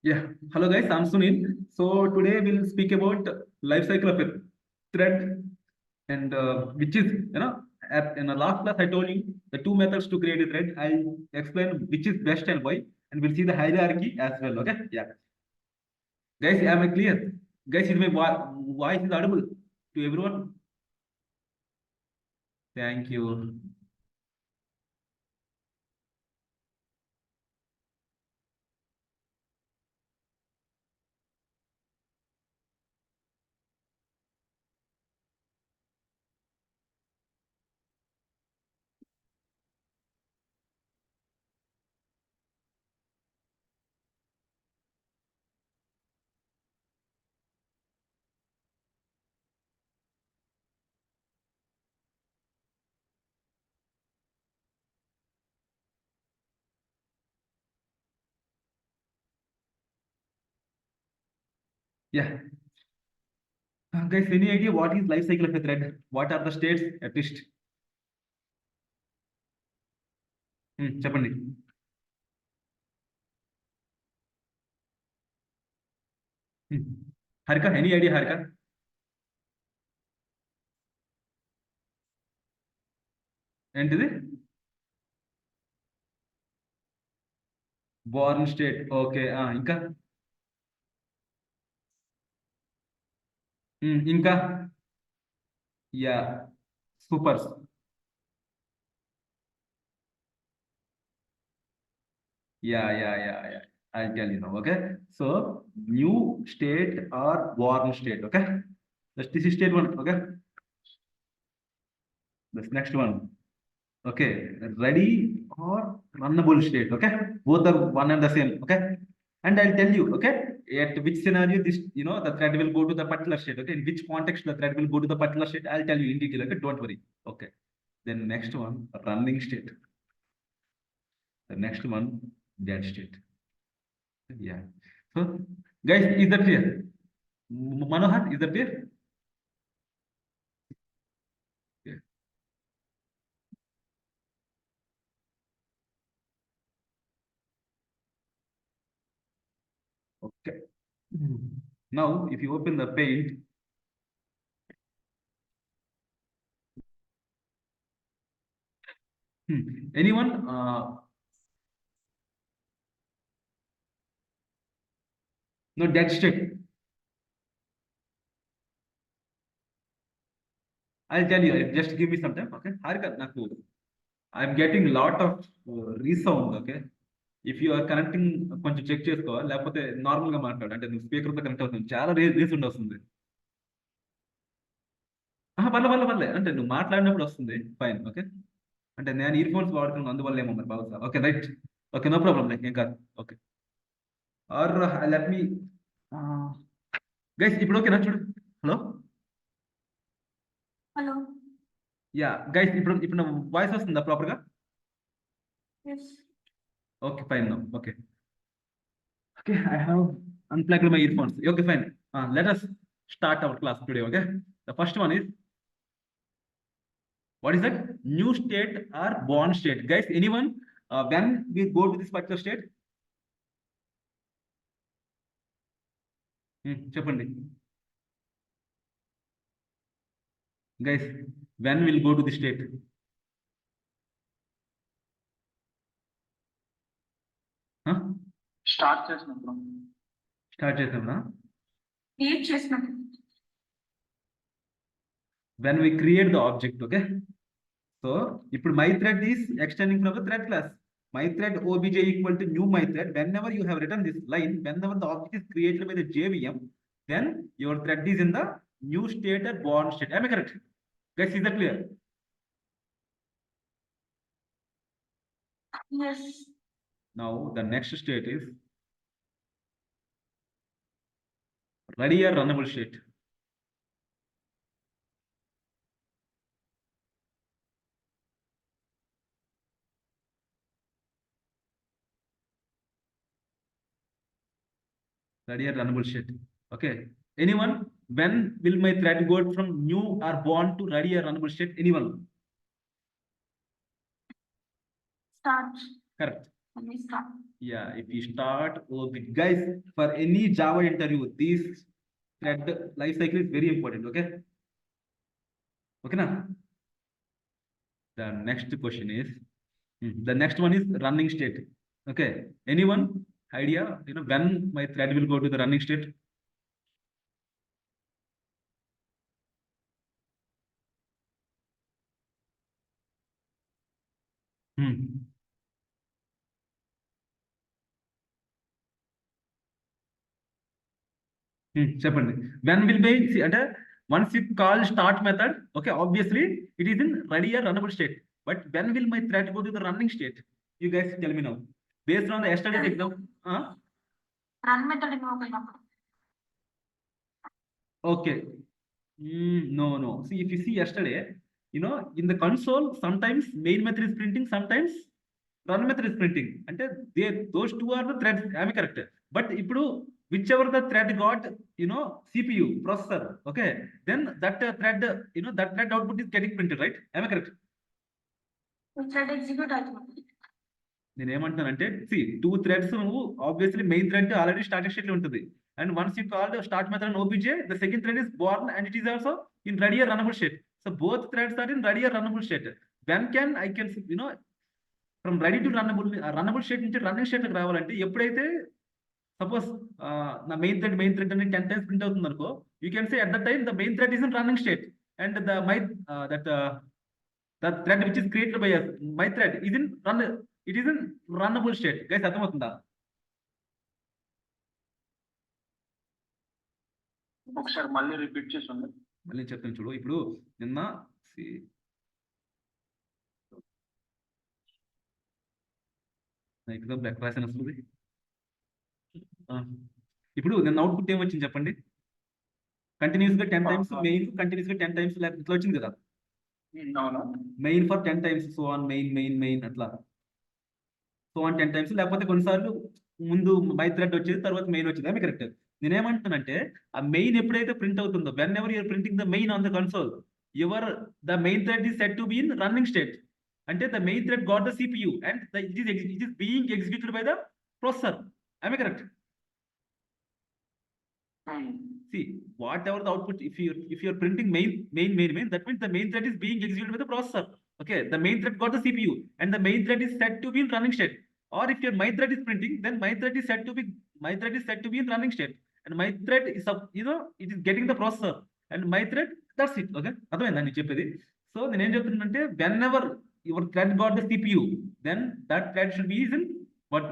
Yeah, hello guys, I'm Sunil. So today we'll speak about life cycle of a thread, and which is in the last class I told you the two methods to create a thread. I'll explain which is best and why, and we'll see the hierarchy as well. Okay, yeah, guys, am I clear? Guys, is my voice is audible to everyone? Thank you. Yeah, guys, any idea what is life cycle of a thread? What are the states at least? చెప్పండి. Harika, any idea, Harika? ఏంటిది? Born state. Okay. ఇంకా? ఇంకా? Yeah! Super. Yeah. I'll tell you now. Okay. So new state or born state. Okay. This is state one. Okay. This next one. Okay. Ready or runnable state. Okay. Both are one and the same. Okay. And I'll tell you. Okay. At which scenario this the thread will go to the particular state. Okay. In which context the thread will go to the particular state. I'll tell you in detail. Okay. Don't worry. Okay. Then next one, running state. The next one, dead state. Yeah. So, guys, is that clear? Manohar, is that clear? Yeah. Okay. Now, if you open the paint, anyone? No, dead state. I'll tell you. Just give me some time. Okay. Harika, naku. I'm getting lot of resound. Okay. If you are connecting కొంచెం check చేసుకో లేకపోతే normal గా మాట్లాడు అంటే నువ్వు speaker తో connect అవుతుంది చాలా రీసౌండ్ వస్తుంది పర్లే అంటే నువ్వు మాట్లాడినప్పుడు వస్తుంది ఫైన్ ఓకే అంటే నేను ఇయర్ ఫోన్స్ వాడుతున్నాను అందువల్ల ఏమో మరి బాగా okay right okay no problem ఏం కాదు okay or let me guys ఇప్పుడు ఓకేనా చూడు హలో హలో యా గైస్ ఇప్పుడు నా వాయిస్ వస్తుందా ప్రాపర్ గా okay fine okay okay I have unplugged my ear phones okay fine let us start our class today. Okay, the first one is what is that? New state or born state? Guys, anyone when we go to this particular state? చెప్పండి guys, when we'll go to the state? Start చేసినప్పుడు start చేసామా create చేసినప్పుడు when we create the object. Okay, so ఇప్పుడు my thread is extending from the thread class. My thread obj equal to new my thread. Whenever you have written this line, whenever the object is created by the JVM, then your thread is in the new state or born state. Am I correct? Guys, is that clear? yes Now the next state is ready or runnable state. Ready or runnable state. Okay, anyone? When will my thread go from new or born to ready or runnable state? Anyone? start Correct. Let me start. Yeah, if you start, okay, guys, for any Java interview, this thread life cycle is very important. Okay. Okay, now the next question is the next one is running state. Okay, anyone idea? You know when my thread will go to the running state? చెప్పండి when will be see, అంటే once you call start method, okay, obviously it is in ready or runnable state, but when will my thread go to the running state? You guys tell me now based on the yesterday's exam. Run method invoke అయినప్పుడు. Okay. No. See, if you see yesterday, you know, in the console, sometimes main method is printing, sometimes run method is printing. And those two are the threads. Am I correct? But ఇప్పుడు whichever the thread got, you know, CPU processor, okay, then that thread, you know, that thread output is getting printed, right? Am I correct? Thread execute అవుతుంది. నేను ఏమంటున్నానంటే see two threads నువ్వు obviously main thread already starting state లో ఉంటుంది and once you call start method and OBJ the second thread is born and it is also in ready or runnable state so both threads are in ready or runnable state when can I can you know from ready to runnable state నుంచి running state రావాలంటే ఎప్పుడైతే suppose నా main thread అనేది 10 times print అవుతుంది అనుకో you can say at the time the main thread is in running state and the my that the thread which is created by us, my thread is in run, it is in runnable state. Guys, అర్థమవుతుందా? ఒకసారి మళ్ళీ repeat చేయండి. మళ్ళీ చెప్తాను చూడు. ఇప్పుడు నిన్న exam black రాసిన అసలు ఇప్పుడు నిన్న అవుట్పుట్ ఏం వచ్చింది చెప్పండి. కంటిన్యూస్ గా 10 టైమ్స్ మెయిన్, కంటిన్యూస్ గా 10 టైమ్స్ ఇట్లా వచ్చింది కదా. Main for 10 times so on main అట్లా సో ఆన్ 10 టైమ్స్ లేకపోతే కొన్నిసార్లు ముందు మై థ్రెడ్ వచ్చేది తర్వాత మెయిన్ వచ్చేది. అది కరెక్ట్. నేనేమంటున్నానంటే ఆ మెయిన్ ఎప్పుడైతే ప్రింట్ అవుతుందో whenever your printing the main on the console your the main thread is set to be in running state అంటే the main thread got the CPU and it is being executed by the processor. I correct? See, whatever the output, if you're printing main, that means the main thread is being executed by the processor. Okay, the main thread got the CPU and the main thread is set to be in running state. Or if your my thread is printing, then my thread is set to be in running state. And my thread is it is getting the processor and my thread, that's it. Okay, అర్థమైందా నేను చెప్పేది? So నేను ఏం చెప్తున్నానంటే whenever your thread got the CPU, then that thread should be in what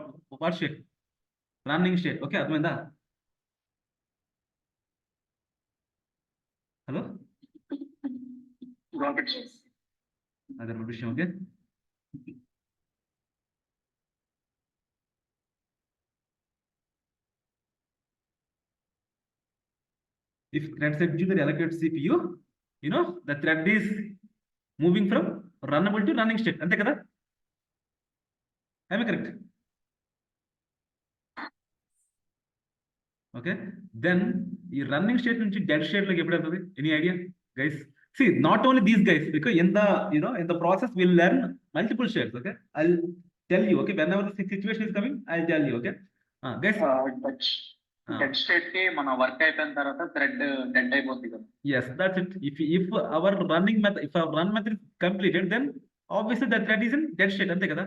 state? Running state. Okay, అర్థమైందా? Hello అదే విషయం. Okay, if thread set to the allocated CPU, you know, the thread is moving from runnable to running state. అంతే కదా? Am I correct? Okay, then ఈ running state నుంచి dead state లోకి ఎప్పుడు వెళ్తుంది? Any idea guys? See, not only these guys, because in the process we'll learn multiple states. Okay, I'll tell you. Okay, whenever the situation is coming, I'll tell you. Okay, guys. Dead state కి మన work అయిపోయిన తర్వాత thread dead అయిపోతుంది కదా. Yes, that's it. If our running method, if our run method is completed, then obviously the thread is in dead state. అంతే కదా?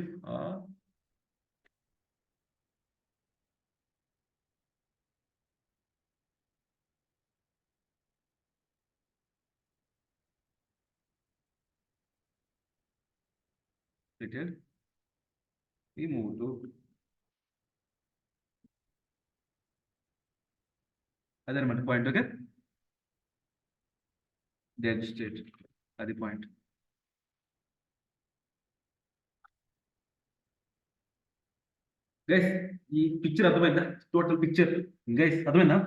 If we move to అదనమాట point. Okay, dead state అది point. Guys ఈ picture అర్థమైందా? Total picture guys అర్థమైందా?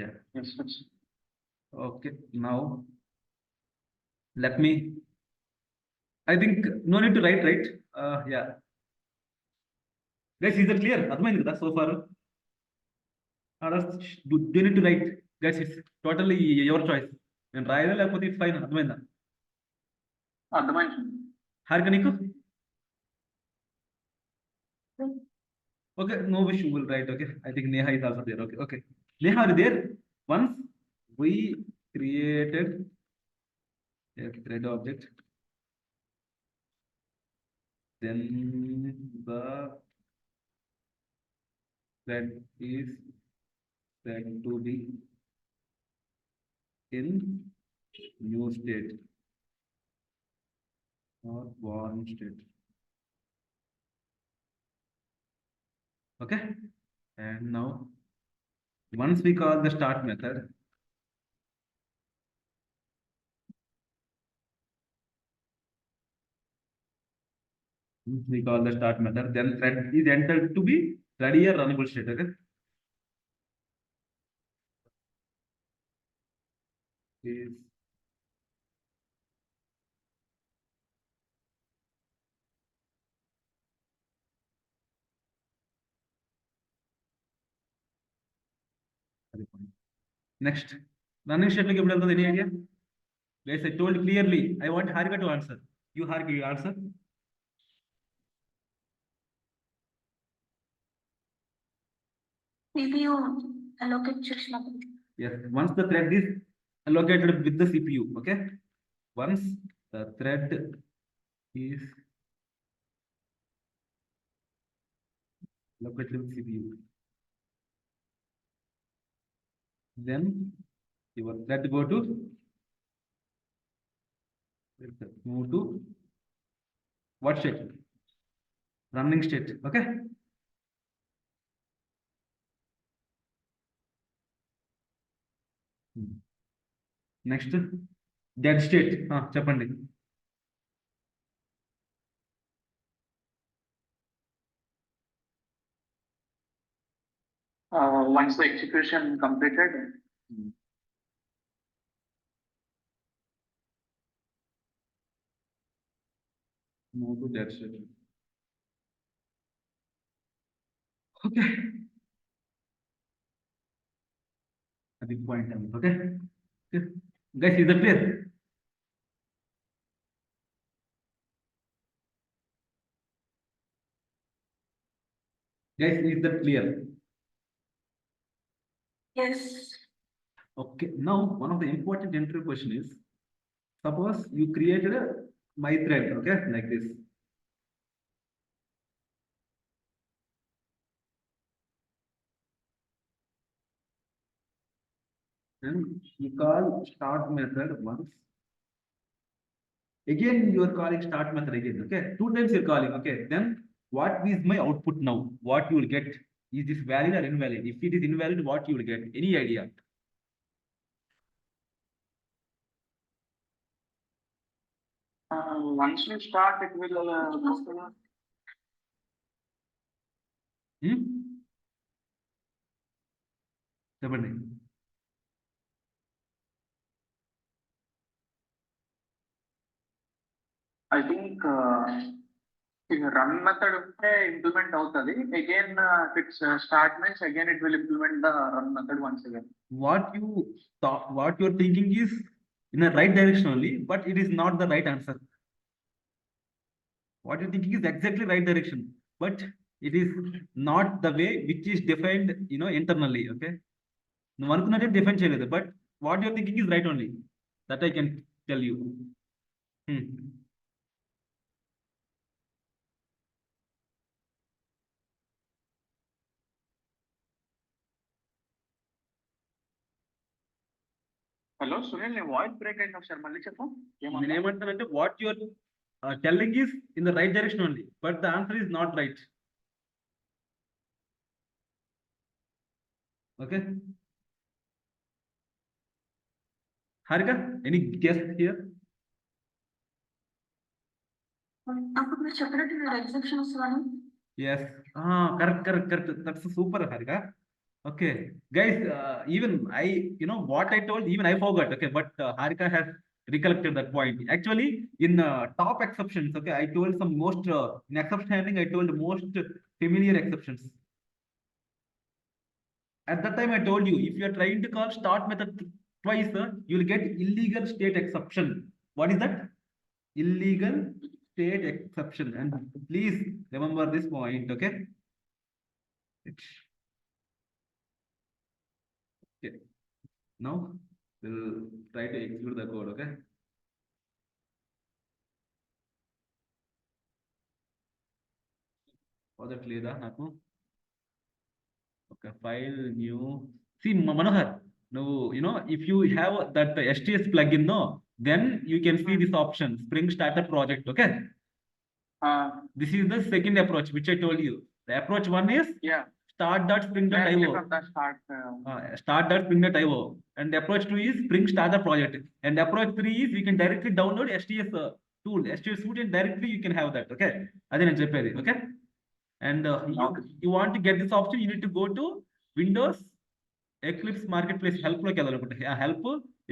Yeah. Okay, now let me, I think no need to write, right? Yeah, guys, is that clear? అర్థమైంది కదా so far? Do you need to write? Guys it's totally your choice. నేను రాయాలా లేకపోతే it's fine, అర్థమైందా? అర్థమైంది. హారిక నీకు? Okay, no wish, you will write. Okay, I think Neha is also there. Okay, okay. Neha, are you there? Once we created a thread object, then the thread is said to be in new state or born state. Okay, and now once we call the start method, then thread is entered to be ready or runnable state. Okay, is next running state like any idea? Guys, I told clearly, I want Harika to answer. You Harika, you answer. CPU allocate చేసినప్పుడు. Yes, once the thread is allocated with the CPU, okay? Once the thread is allocated with CPU, then your thread move to what state? Running state, okay? Next, dead state. చెప్పండి. Once the execution completed, move to dead state. Okay. అది point. Okay. Guys, is that clear? Guys, is that clear? Yes. Okay, now one of the important interview question is, suppose you created a my thread, okay, like this. And you call start method once. Again, you are calling start method again, okay? 2 times you're calling, okay? Then what is my output now? What you will get? Is this valid or invalid? If it is invalid, what you will get? Any idea? once you start, it will చెప్పండి. I think run method ఉంటే implement అవుతుంది. Again, if it's start means again it will implement the run method once again. What you thought, what you're thinking is in the right direction only, but it is not the right answer. What you're thinking is exactly right direction, but it is not the way which is defined, internally. Okay, నువ్వు అనుకున్నట్టే define చేయలేదు, but what you're thinking is right only. That I can tell you. Hello Sunil, నీ voice break అయింది, ఒకసారి మళ్ళీ చెప్పు. నేను ఏమంటానంటే what you're telling is in the right direction only, but the answer is not right. Okay, Harika, any guess here? అప్పుడు మీరు చెప్పినట్టు మీరు ఎగ్జిబిషన్ వస్తుందని. Yes, correct. That's super, Harika. Okay, guys, even what I told, even I forgot. Okay, but Harika has recollected that point. Actually, in top exceptions, okay, I told some most in exception handling, I told most familiar exceptions. At that time, I told you, if you are trying to call start method twice, you will get illegal state exception. What is that? Illegal state exception. And please remember this point, okay? Okay. Now we'll try to execute the code, okay? Project లేదా నాకు okay, file new. See, Manohar, no, you know, if you have that STS plugin, no, then you can see this option, Spring Startup Project, okay? This is the second approach, which I told you. The approach one is Yeah. start.spring.io. From the start. Start.spring.io. And approach two is Spring Startup Project. And approach three is you can directly download STS tool, STS suite, and directly you can have that, okay? Adhe నేను చెప్పేది, okay? And you want to get this option, you need to go to Windows Eclipse Marketplace help loki వెళ్ళాలనుకుంటే help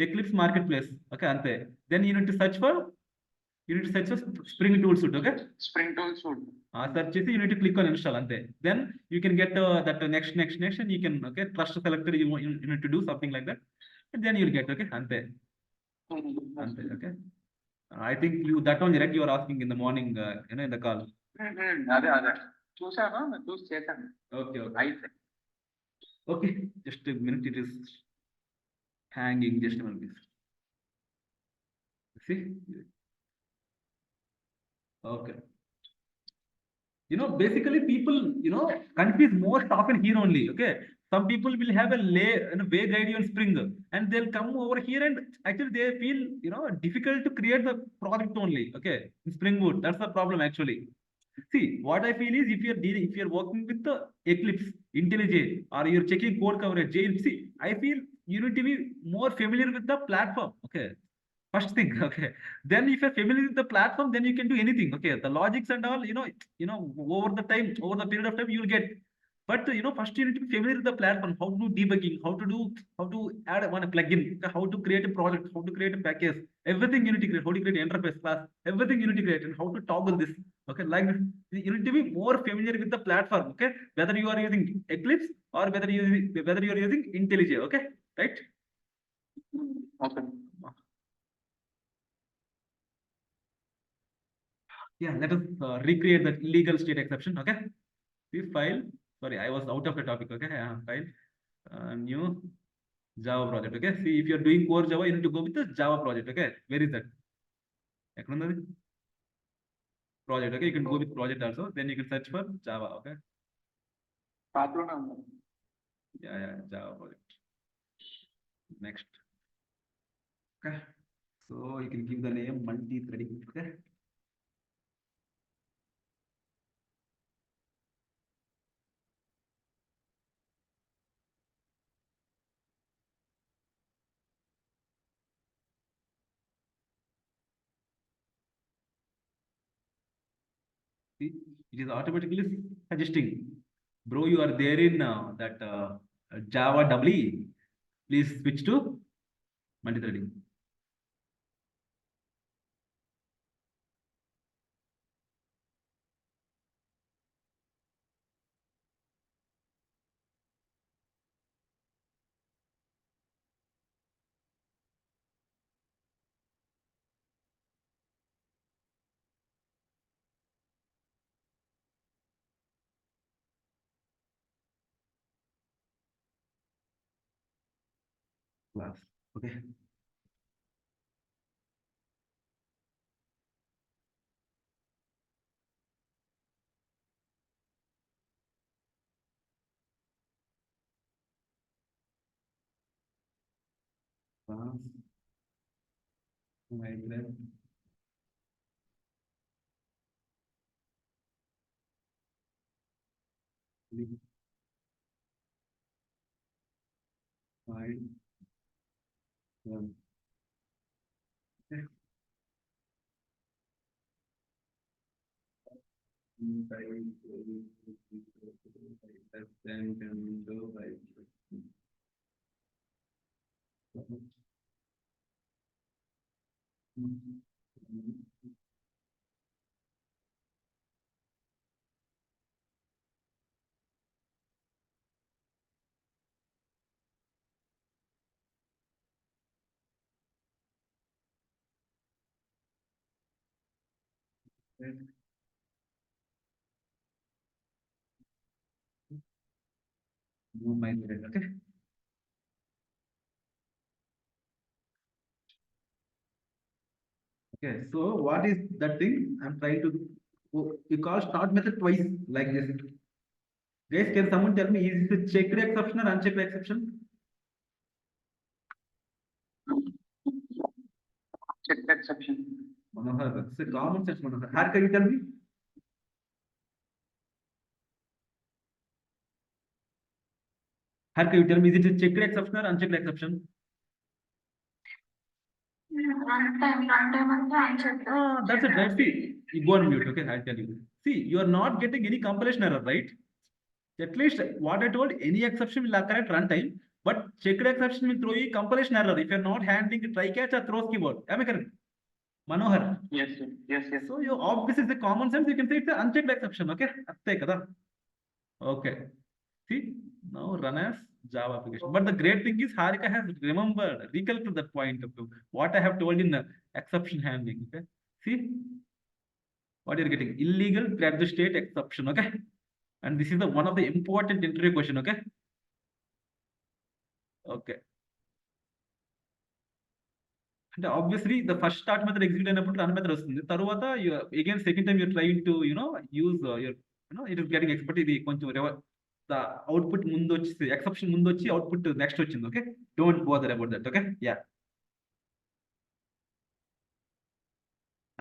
Eclipse Marketplace, okay, అంతే. Then you need to search for Spring Tool Suite, okay? Spring Tool Suite. Search చేసి you need to click on install, అంతే. Then you can get that next and you can, okay, trust selected, you need to do something like that, and then you'll get, okay, అంతే. అంతే, okay. I think you that only, right, you are asking in the morning, you know, in the call. అదే చూసాను, చూసి చేశాను. Okay, okay. అయితే Okay, just a minute, it is hanging, just a minute. See? Okay. You know, basically people, you know, confuse most often here only, okay? Some people will have a vague idea on Spring, and they'll come over here and actually they feel, you know, difficult to create the product only, okay? In Spring Boot, that's the problem actually. See, what I feel is if you're working with the Eclipse, IntelliJ, or you're checking code coverage, JLC, I feel you need to be more familiar with the platform, okay? First thing, okay. Then if you're familiar with the platform, then you can do anything, okay? The logics and all, you know, over the period of time, you'll get. But you know, first you need to be familiar with the platform, how to do debugging, how to add one plugin, how to create a project, how to create a package, everything you need to create, how to create an interface class, everything you need to create, and how to toggle this, okay? Like this, you need to be more familiar with the platform, okay? Whether you are using Eclipse or whether you are using IntelliJ, okay? Right? okay. Yeah, let us recreate that illegal state exception, okay? This file, sorry, I was out of the topic, okay? File, new Java project, okay? See, if you're doing core Java, you need to go with the Java project, okay? Where is that? Project, okay? You can go with project also, then you can search for Java, okay? Yeah, Java project. Next. Okay. So you can give the name multi-threading, okay? See, it is automatically suggesting, bro, you are there in that Java EE. Please switch to multi-threading. Class, okay. Class, migrant. Fine. Okay. Move my thread, okay. Okay, so what is that thing? I'm trying to, you call start method twice like this. Guys, can someone tell me, is it a checked exception or unchecked exception? Checked exception. Manohar, it's a common sense, Manohar. How can you tell me? How can you tell me, is it a checked exception or unchecked exception? Runtime అంటే unchecked. That's it, right? See, you go on mute, okay? I'll tell you. See, you are not getting any compilation error, right? At least what I told, any exception will occur at runtime, but checked exception will throw you compilation error if you're not handling try catch or throws keyboard. Am I correct? Manohar. Yes, sir. Yes, yes. So you obviously it's a common sense, you can say it's an unchecked exception, okay? Ante kada. Okay. See, now run as Java application. But the great thing is Harika has remembered, recollected that point of view, what I have told in the exception handling. Okay. See what you're getting, illegal thread the state exception. Okay. And this is the one of the important interview question. Okay. Okay. And obviously the first start method execute అయినప్పుడు run method వస్తుంది. తర్వాత you again second time you're trying to use your it is getting expert ఇది కొంచెం the output ముందు వచ్చి exception ముందు వచ్చి output next వచ్చింది. Okay, don't bother about that. Okay, yeah,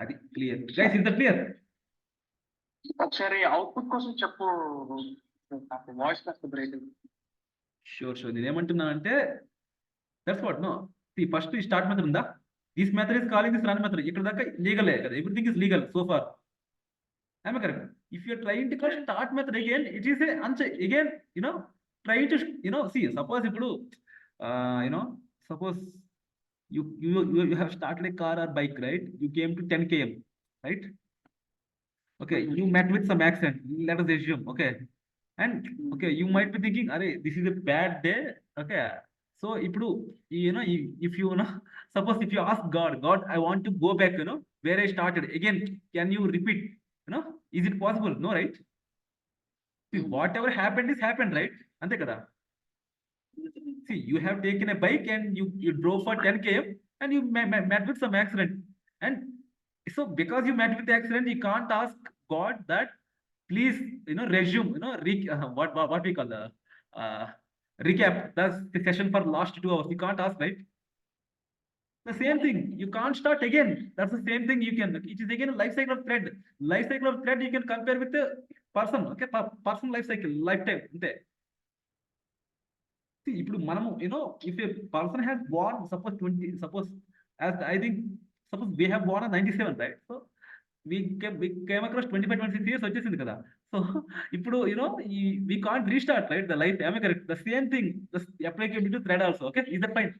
అది clear guys, is that clear? ఒకసారి అవుట్పుట్ కోసం చెప్పు, వాయిస్ కాస్త బ్రేక్. Sure నేను ఏమంటున్నా అంటే that's what no, see first start method ఉందా, this method is calling this run method, ఇక్కడ దాకా legal కదా, everything is legal so far. Am I correct? If you're trying to call start method again, it is a again, trying to, see, suppose if suppose you have started a car or bike, right? You came to 10 km, right? Okay, you met with some accident, let us assume, okay? And okay, you might be thinking, "Arey, this is a bad day." Okay, so if you suppose if you ask God, I want to go back, where I started again, can you repeat? Is it possible? No, right? See, whatever happened is happened, right? Ante kada. See, you have taken a bike and you drove for 10 km and you met with some accident, and so because you met with the accident, you can't ask God that please resume, what we call the recap the session for last 2 hours. You can't ask, right? The same thing, you can't start again. That's the same thing you can, it is again a life cycle of thread. Life cycle of thread you can compare with the person. Okay, person life cycle, lifetime. See, ఇప్పుడు మనము if a person has born suppose as I think suppose we have born in 97, right? So we came across 25-26 years వచ్చేసింది కదా. So ఇప్పుడు we can't restart, right, the life. Am I correct? The same thing applicable to thread also. Okay, is that fine?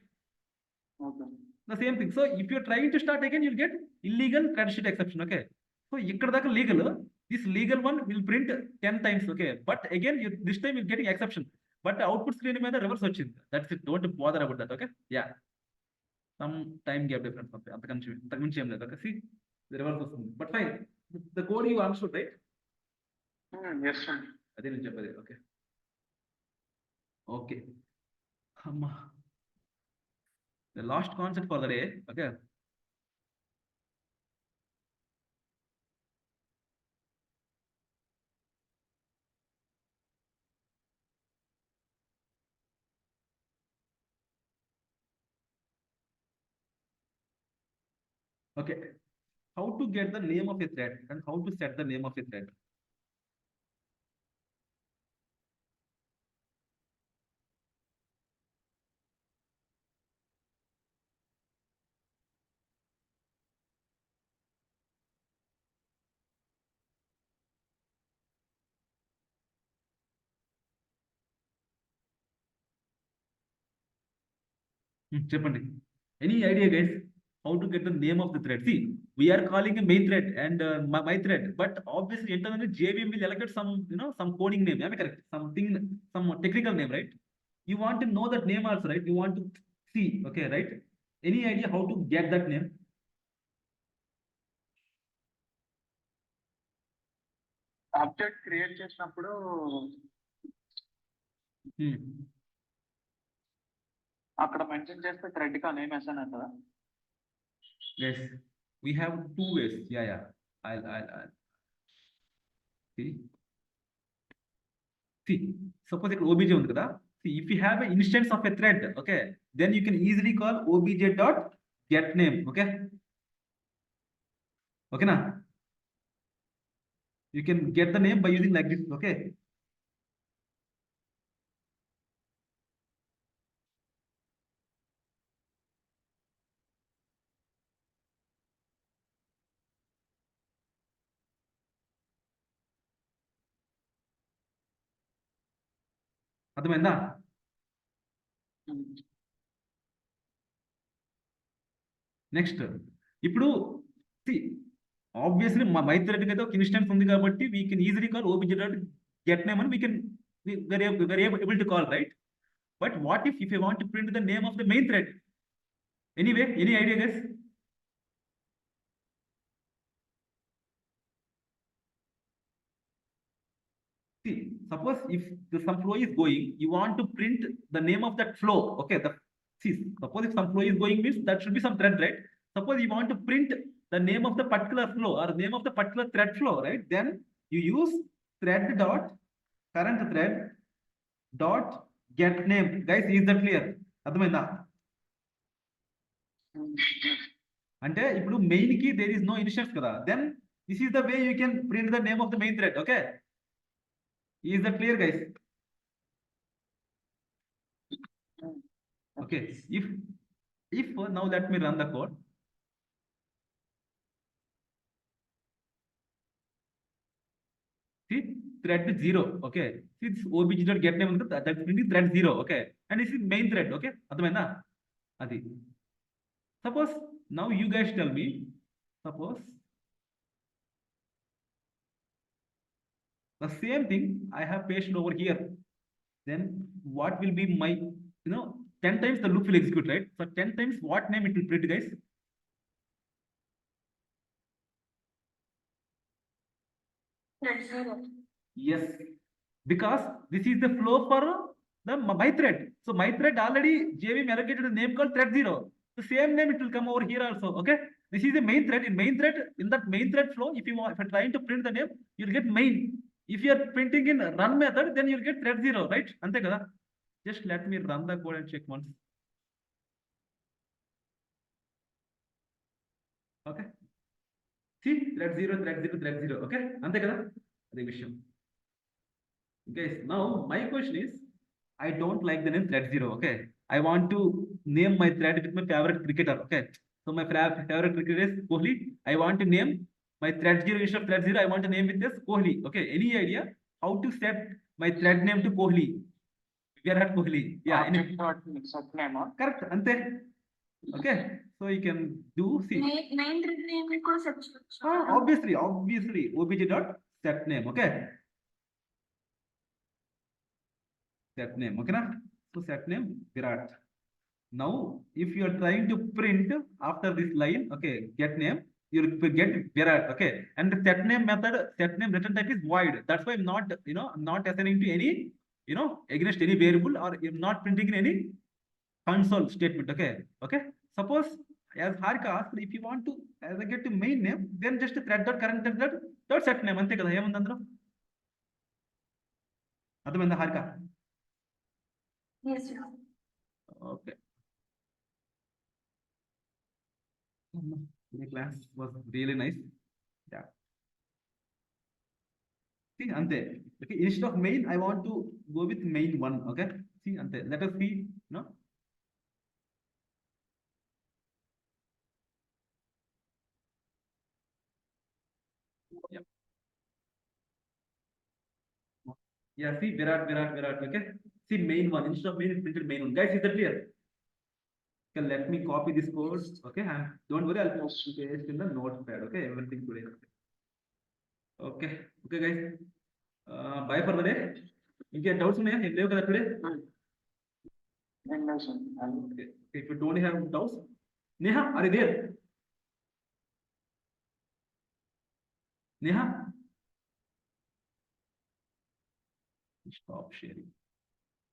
Okay. The same thing. So if you're trying to start again, you'll get illegal thread state exception. Okay, so ikkada daka legal, this legal one will print 10 times. Okay, but again this time you're getting exception, but output screen మీద reverse వచ్చింది. That's it, don't bother about that. Okay, yeah, some time gap difference అంతకుమించి ఏం లేదు. Okay, see, the reverse వస్తుంది, but fine, the code you understood, right? Yes, sir. అదే నేను చెప్పేది. Okay, okay, అమ్మా, the last concept for the day. Okay, okay, how to get the name of a thread and how to set the name of a thread. చెప్పండి, any idea guys, how to get the name of the thread? See, we are calling a main thread and my thread, but obviously internally JVM will allocate some some coding name. Am I correct? Something, some technical name, right? You want to know that name also, right? You want to see, okay, right? Any idea how to get that name? Object create చేసినప్పుడు Hmm. అక్కడ mention చేస్తే thread కా name assign అవుతుందా? Yes, we have two ways. Yeah. I'll see. See, suppose ఇక్కడ obj ఉంది కదా. See, if you have an instance of a thread, okay, then you can easily call obj dot get name. Okay. Okay na? You can get the name by using like this. Okay. అర్థమైందా? Next ఇప్పుడు obviously మా my thread అయితే ఒక instance ఉంది కాబట్టి we can easily call obj dot get name అని we can very able to call, right? But what if you want to print the name of the main thread? Anyway, any idea guys? See, suppose if some flow is going, you want to print the name of that flow. Okay, suppose if some flow is going means that should be some thread, right? Suppose you want to print the name of the particular flow or name of the particular thread flow, right? Then you use thread dot current thread dot get name. Guys, is that clear? అర్థమైందా? అంటే ఇప్పుడు main కి there is no instance కదా, then this is the way you can print the name of the main thread. Okay, is that clear, guys? Okay, if now let me run the code. See, thread 0. Okay, see this obj dot get name ఉంది, that's printing thread 0. Okay, and this is main thread. Okay, అర్థమైందా? అది suppose now you guys tell me, suppose the same thing I have pasted over here, then what will be my 10 times the loop will execute, right? So 10 times what name it will print, guys? Thread 0. Yes, because this is the flow for the my thread. So my thread already JVM allocated a name called thread 0. The same name it will come over here also. Okay, this is the main thread. In that main thread flow, if you're trying to print the name, you'll get main. If you are printing in run method, then you'll get thread 0, right? Ante kada. Just let me run the code and check once. Okay, see, thread 0, thread 0, thread 0. Okay, ante kada. Ade vishayam. Guys, now my question is, I don't like the name thread 0. Okay, I want to name my thread with my favorite cricketer. Okay, so my favorite cricketer is Kohli. I want to name my thread 0 instead of thread 0. I want to name it as Kohli. Okay, any idea how to set my thread name to Kohli? Virat Kohli. Yeah, set name. Correct. Ante. Okay, so you can do, see. Main thread name కూడా set చేయొచ్చు. Obviously, obj dot set name. Okay, set name. Okay na? So set name Virat. Now if you are trying to print after this line, okay, get name, you'll get Virat. Okay, and the set name method, set name return type is void. That's why I'm not I'm not assigning to any against any variable, or I'm not printing in any console statement. Okay, suppose as Harika asked, if you want to as I get to main name, then just thread dot current thread dot set name ante kada. ఏముంది అందులో? అర్థమైందా Harika? Yes, sir. Okay. The class was really nice. Yeah. See, ante. Okay, instead of main, I want to go with main 1. Okay. See, ante. Let us see. Yeah. Yeah. See, Virat. Okay. See, main 1 instead of main, it printed main 1. Guys, is that clear? Okay, let me copy this code. Okay, don't worry, I'll paste in the notepad. Okay, everything today. Okay, guys. Bye for the day. Any doubts in here? Today? Okay. If you don't have doubts, Neha, are you there? Neha? Stop sharing.